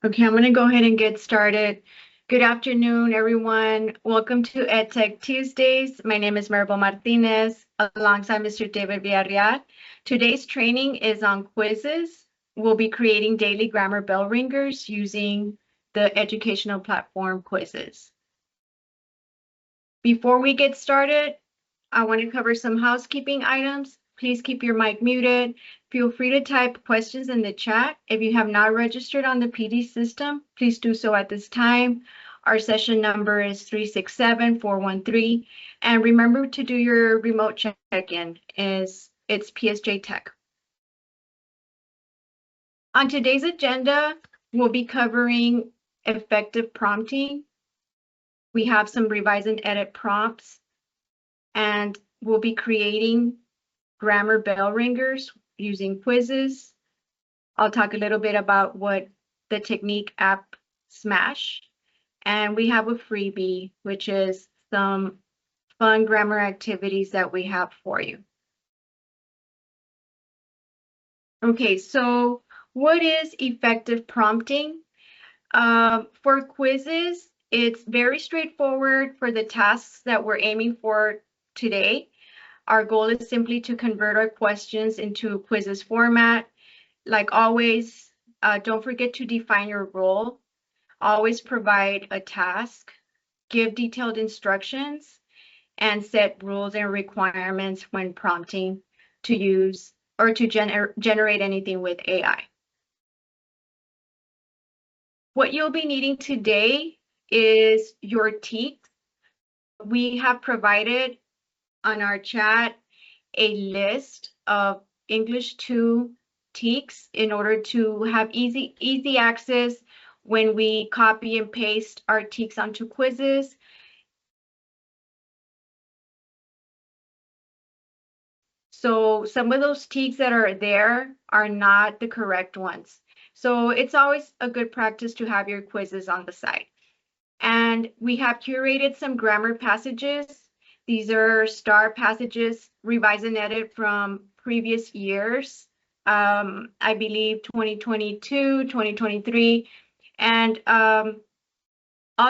Okay, I'm going to go ahead and get started. Good afternoon, everyone. Welcome to EdTech Tuesdays. My name is Maribel Martinez, alongside Mr. David Villarreal. Today's training is on quizzes. We'll be creating daily grammar bell ringers using the educational platform Quizizz. Before we get started, I want to cover some housekeeping items. Please keep your mic muted. Feel free to type questions in the chat. If you have not registered on the PD system, please do so at this time. Our session number is 367-413. And remember to do your remote check-in. It's PSJ Tech. On today's agenda, we'll be covering effective prompting. We have some revise and edit prompts, and we'll be creating grammar bell ringers using Quizizz. I'll talk a little bit about what the technique app Smash. And we have a freebie, which is some fun grammar activities that we have for you. Okay, so what is effective prompting? For Quizizz, it's very straightforward for the tasks that we're aiming for today. Our goal is simply to convert our questions into Quizizz format. Like always, don't forget to define your role. Always provide a task, give detailed instructions, and set rules and requirements when prompting to use or to generate anything with AI. What you'll be needing today is your TEKS. We have provided on our chat a list of English 2 TEKS in order to have easy access when we copy and paste our TEKS onto Quizizz. So some of those TEKS that are there are not the correct ones. So it's always a good practice to have your quizzes on the site. And we have curated some grammar passages. These are star passages, revise and edit from previous years. I believe 2022, 2023, and all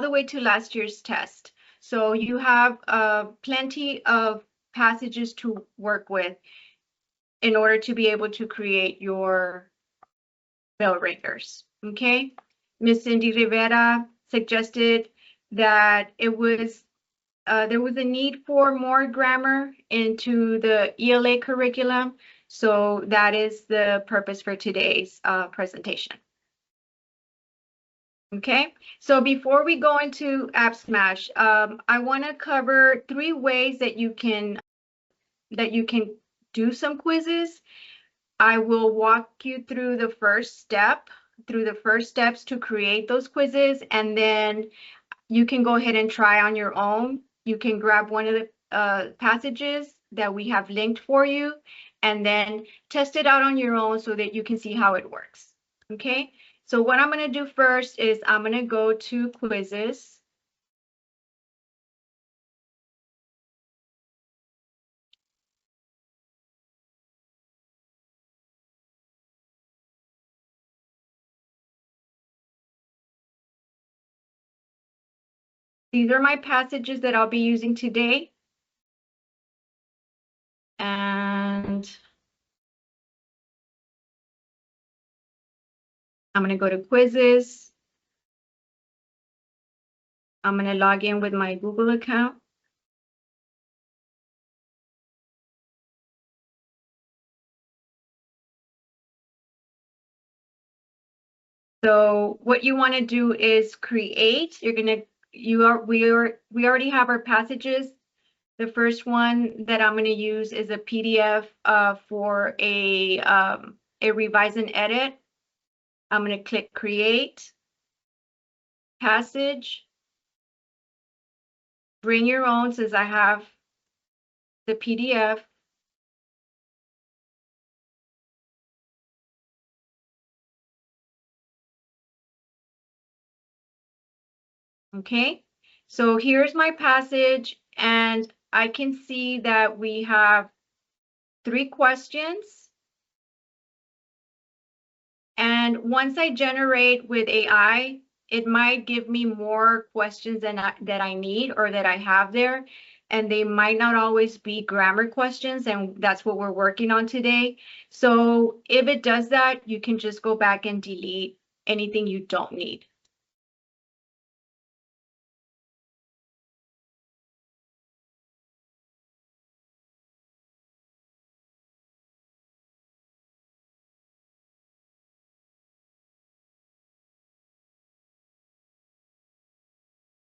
the way to last year's test. So you have plenty of passages to work with in order to be able to create your bell ringers. Okay, Miss Cindy Rivera suggested that it was there was a need for more grammar into the ELA curriculum, so that is the purpose for today's presentation. Okay, so before we go into App Smash, I want to cover 3 ways that you can do some quizzes. I will walk you through the first steps to create those quizzes, and then you can go ahead and try on your own. You can grab one of the passages that we have linked for you, and then test it out on your own so that you can see how it works. Okay, so what I'm going to do first is I'm going to go to Quizizz. These are my passages that I'll be using today. And I'm going to go to Quizizz. I'm going to log in with my Google account. So what you want to do is create. We already have our passages. The first one that I'm going to use is a PDF for a revise and edit. I'm going to click create passage. Bring your own, since I have the PDF. Okay, so here's my passage, and I can see that we have 3 questions And once I generate with AI, it might give me more questions that I need or that I have there. And they might not always be grammar questions. And that's what we're working on today. So if it does that, you can just go back and delete anything you don't need.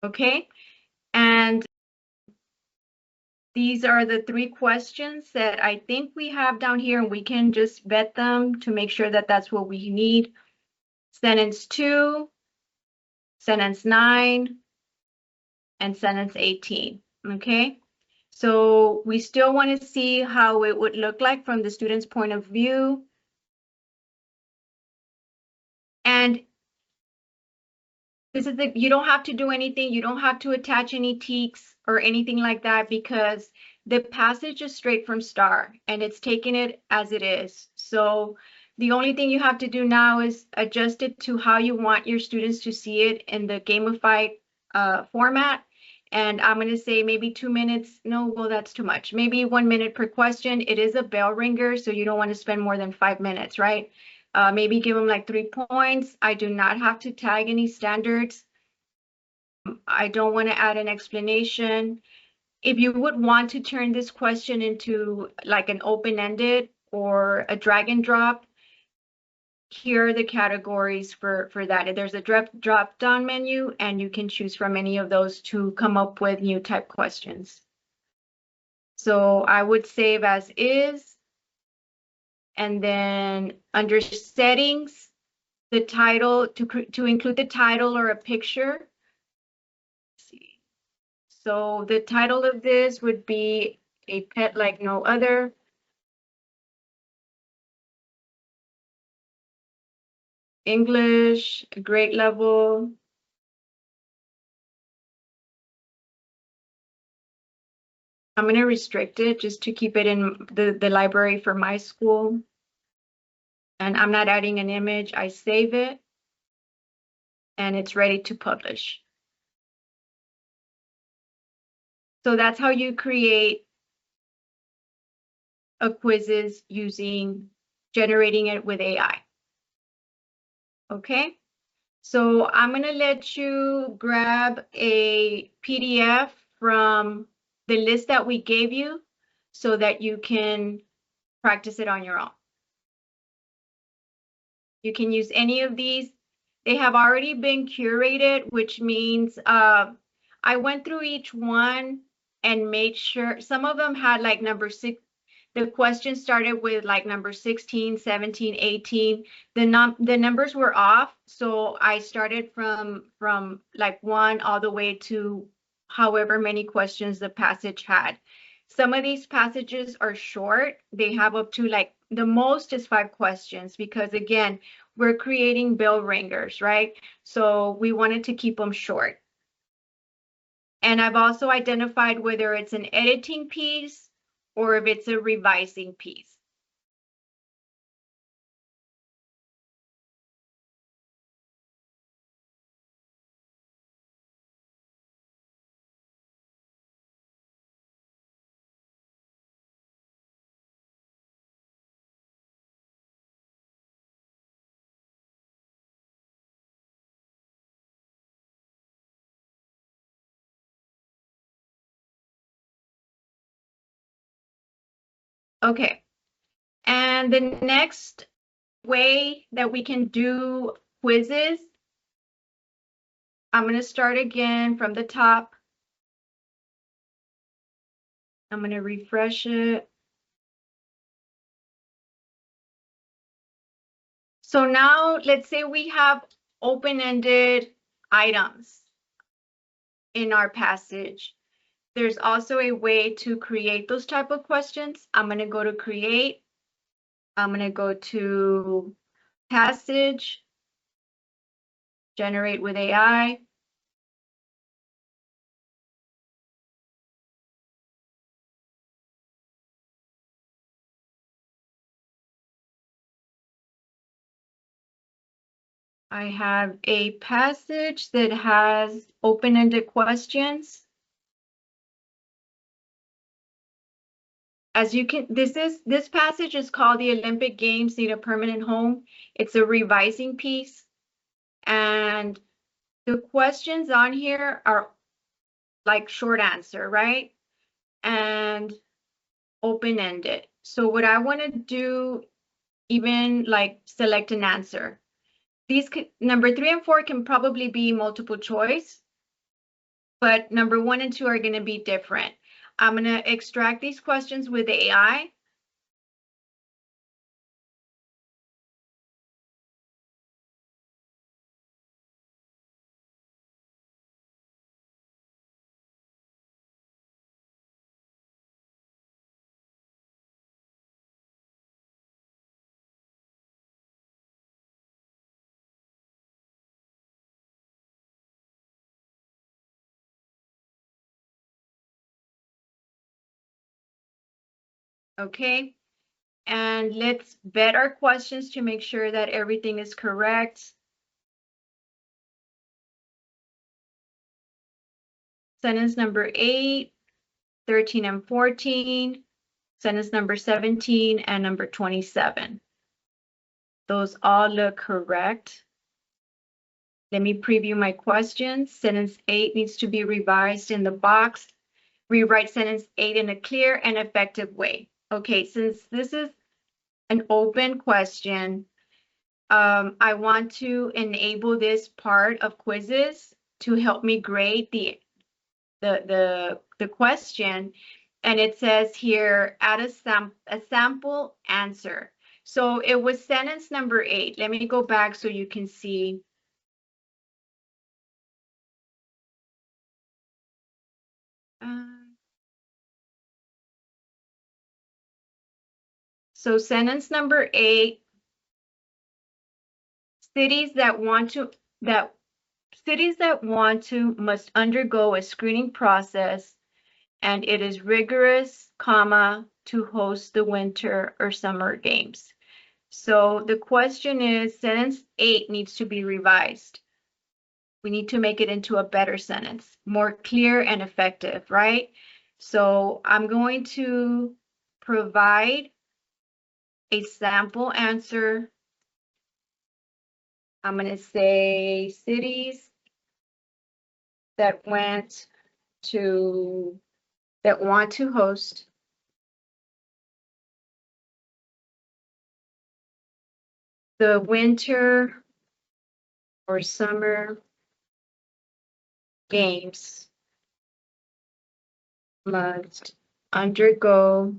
Okay. And these are the 3 questions that I think we have down here, and we can just vet them to make sure that that's what we need. Sentence 2, sentence 9, and sentence 18. Okay. So we still want to see how it would look like from the student's point of view. And this is you don't have to do anything. You don't have to attach any teaks or anything like that because the passage is straight from STAR and it's taking it as it is. So the only thing you have to do now is adjust it to how you want your students to see it in the gamified format. And I'm going to say maybe 2 minutes. No, well, that's too much. Maybe 1 minute per question. It is a bell ringer, so you don't want to spend more than 5 minutes, right? Maybe give them like 3 points. I do not have to tag any standards. I don't want to add an explanation. If you would want to turn this question into like an open-ended or a drag and drop, here are the categories for that. There's a drop down menu and you can choose from any of those to come up with new type questions. So I would save as is. And then under settings, the title, to include the title or a picture. Let's see. So the title of this would be A Pet Like No Other. English, grade level. I'm going to restrict it just to keep it in the library for my school. And I'm not adding an image. I save it and it's ready to publish. So that's how you create a Quizizz using generating it with AI. Okay, so I'm going to let you grab a PDF from the list that we gave you so that you can practice it on your own. You can use any of these. They have already been curated, which means I went through each one and made sure some of them had like number 6. The question started with like number 16, 17, 18. The numbers were off, so I started from like 1 all the way to however many questions the passage had. Some of these passages are short. They have up to like the most is 5 questions because again, we're creating bell ringers, right? So we wanted to keep them short. And I've also identified whether it's an editing piece or if it's a revising piece. Okay. And the next way that we can do quizzes, I'm going to start again from the top. I'm going to refresh it. So now let's say we have open-ended items in our passage. There's also a way to create those type of questions. I'm going to go to create. I'm going to go to passage, generate with AI. I have a passage that has open-ended questions. As you can, this passage is called The Olympic Games Need a Permanent Home. It's a revising piece. And the questions on here are like short answer, right? And open-ended. So what I want to do, even like select an answer. These number 3 and 4 can probably be multiple choice, but number 1 and 2 are going to be different. I'm going to extract these questions with AI. Okay, and let's vet our questions to make sure that everything is correct. Sentence number 8, 13 and 14, sentence number 17, and number 27. Those all look correct. Let me preview my questions. Sentence 8 needs to be revised in the box. Rewrite sentence 8 in a clear and effective way. Okay, since this is an open question, I want to enable this part of Quizizz to help me grade the question. And it says here, add a sample answer. So it was sentence number 8. Let me go back so you can see. So sentence number 8, cities that want to must undergo a screening process, and it is rigorous, comma, to host the winter or summer games. So the question is, sentence 8 needs to be revised. We need to make it into a better sentence, more clear and effective, right? So I'm going to provide a sample answer. I'm going to say cities that want to host the winter or summer games must undergo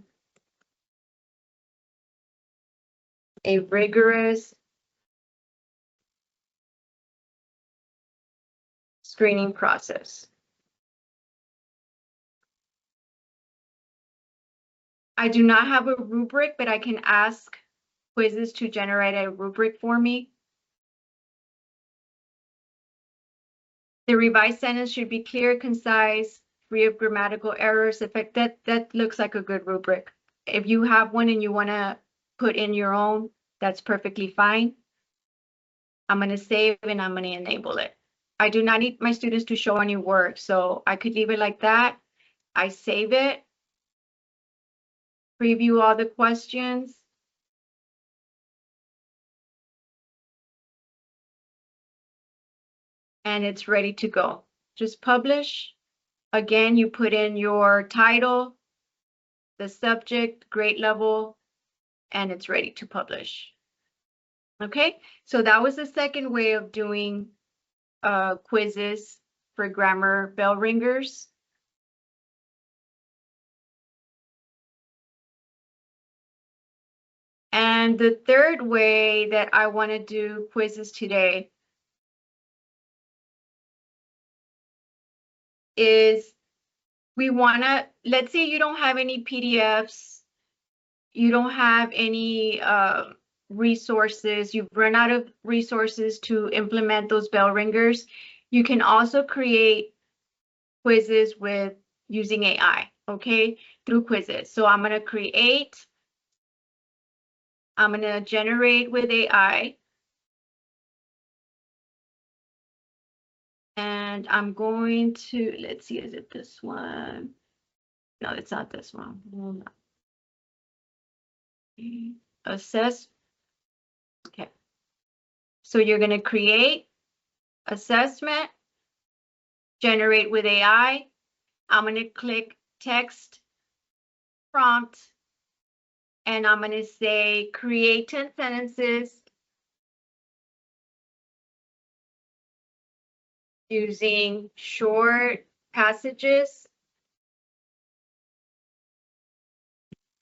a rigorous screening process. I do not have a rubric, but I can ask Quizizz to generate a rubric for me. The revised sentence should be clear, concise, free of grammatical errors. That looks like a good rubric. If you have one and you want to put in your own, that's perfectly fine. I'm going to save and I'm going to enable it. I do not need my students to show any work, so I could leave it like that. I save it, preview all the questions, and it's ready to go. Just publish. Again, you put in your title, the subject, grade level, and it's ready to publish. Okay, so that was the second way of doing quizzes for grammar bell ringers. And the third way that I want to do quizzes today is we want to, let's say you don't have any PDFs, you don't have any resources, you've run out of resources to implement those bell ringers. You can also create quizzes with using AI, okay, through Quizizz. So I'm going to create, I'm going to generate with AI And I'm going to, let's see, is it this one? No, it's not this one. Hold on. Assess. Okay. So you're going to create assessment, generate with AI. I'm going to click text prompt, and I'm going to say create 10 sentences using short passages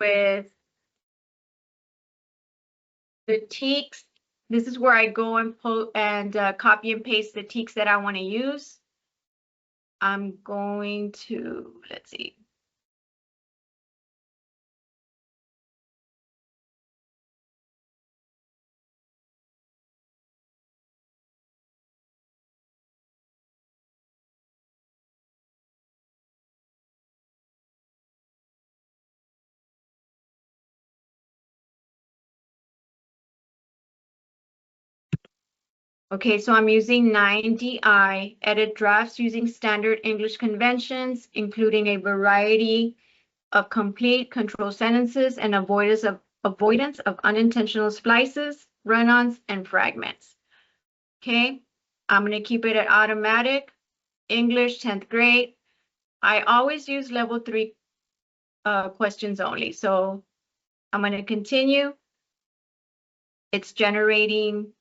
with the teaks. This is where I go and copy and paste the teaks that I want to use. I'm going to, let's see. Okay, so I'm using 9DI, edit drafts using standard English conventions, including a variety of complete control sentences and avoidance of unintentional splices, run-ons, and fragments. Okay, I'm going to keep it at automatic, English 10th grade. I always use level 3 questions only. So I'm going to continue. It's generating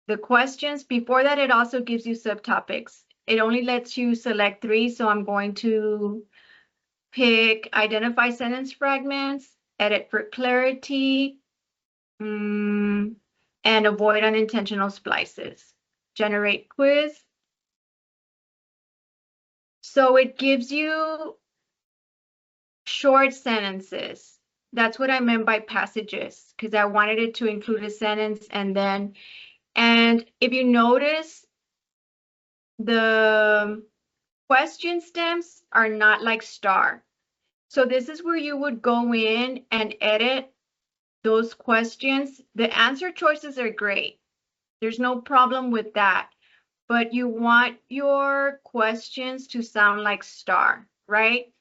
the questions. Before that, it also gives you subtopics. It only lets you select 3. So I'm going to pick identify sentence fragments, edit for clarity, and avoid unintentional splices. Generate quiz. So it gives you short sentences. That's what I meant by passages, because I wanted it to include a sentence and if you notice, the question stems are not like star. So this is where you would go in and edit those questions. The answer choices are great. There's no problem with that. But you want your questions to sound like star, right?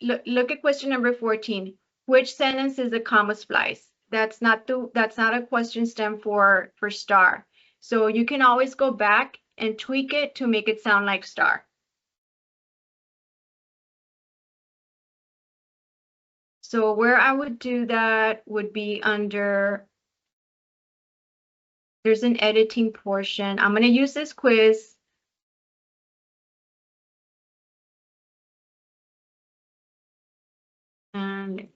Look at question number 14. Which sentence is a comma splice? That's not a question stem for star. So you can always go back and tweak it to make it sound like star. So where I would do that would be under, there's an editing portion. I'm going to use this quiz. And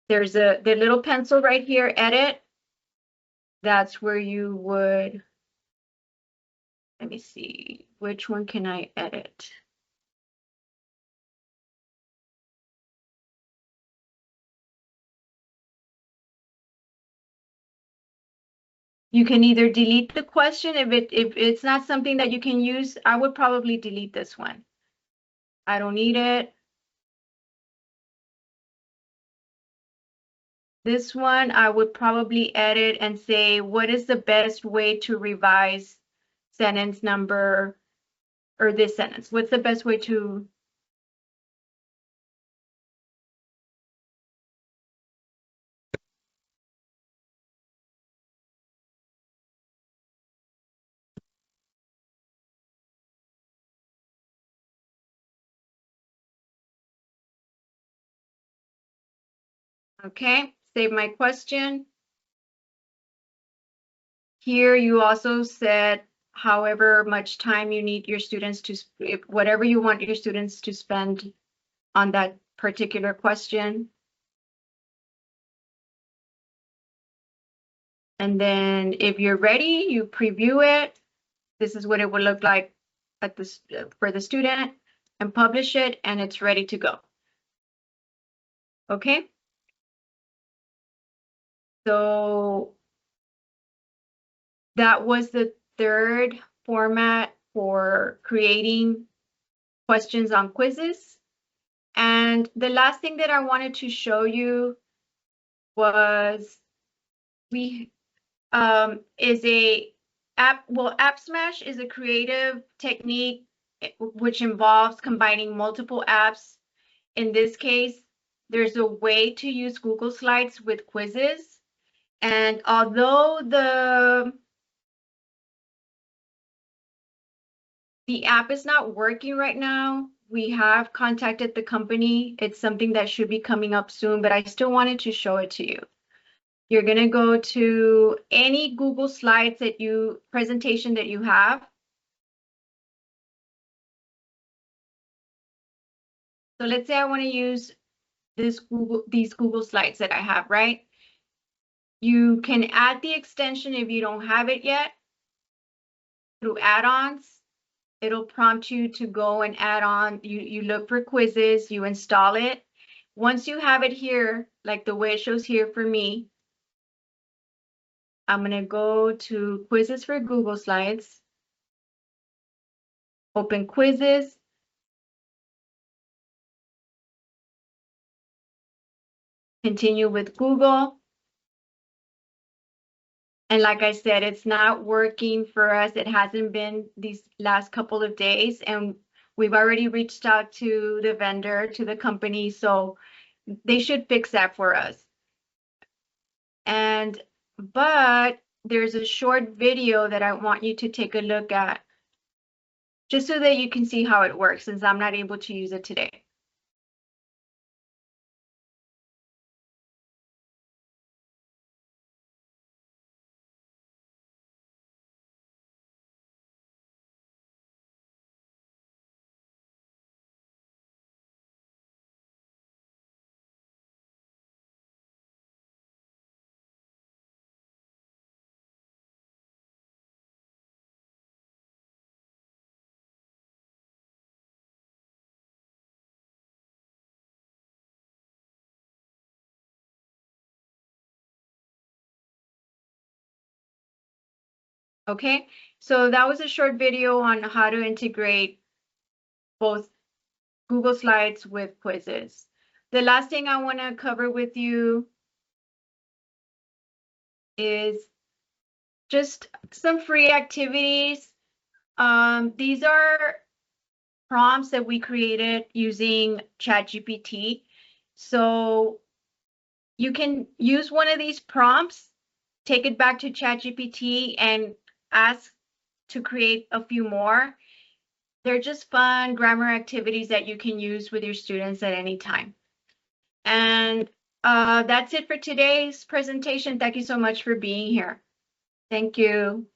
there's the little pencil right here, edit. That's where you would, let me see, which one can I edit? You can either delete the question if it's not something that you can use. I would probably delete this one. I don't need it. This one I would probably edit and say, what is the best way to revise sentence number, or this sentence? What's the best way to? Okay, save my question. Here you also said however much time you need your students to, whatever you want your students to spend on that particular question. And then if you're ready, you preview it. This is what it would look like at this for the student, and publish it, and it's ready to go. Okay. So that was the third format for creating questions on Quizizz. And the last thing that I wanted to show you was is App Smash is a creative technique which involves combining multiple apps. In this case, there's a way to use Google Slides with Quizizz. And although the app is not working right now, we have contacted the company. It's something that should be coming up soon, but I still wanted to show it to you. You're going to go to any Google Slides presentation that you have. So let's say I want to use these Google Slides that I have, right? You can add the extension if you don't have it yet through add-ons. It'll prompt you to go and add on. You look for Quizizz, you install it. Once you have it here, like the way it shows here for me, I'm going to go to Quizizz for Google Slides, open Quizizz, continue with Google. And like I said, it's not working for us. It hasn't been these last couple of days. And we've already reached out to the vendor, to the company. So they should fix that for us. But there's a short video that I want you to take a look at, just so that you can see how it works, since I'm not able to use it today. Okay, so that was a short video on how to integrate both Google Slides with Quizizz. The last thing I want to cover with you is just some free activities. These are prompts that we created using ChatGPT. So you can use one of these prompts, take it back to ChatGPT and ask to create a few more. They're just fun grammar activities that you can use with your students at any time. And that's it for today's presentation. Thank you so much for being here. Thank you.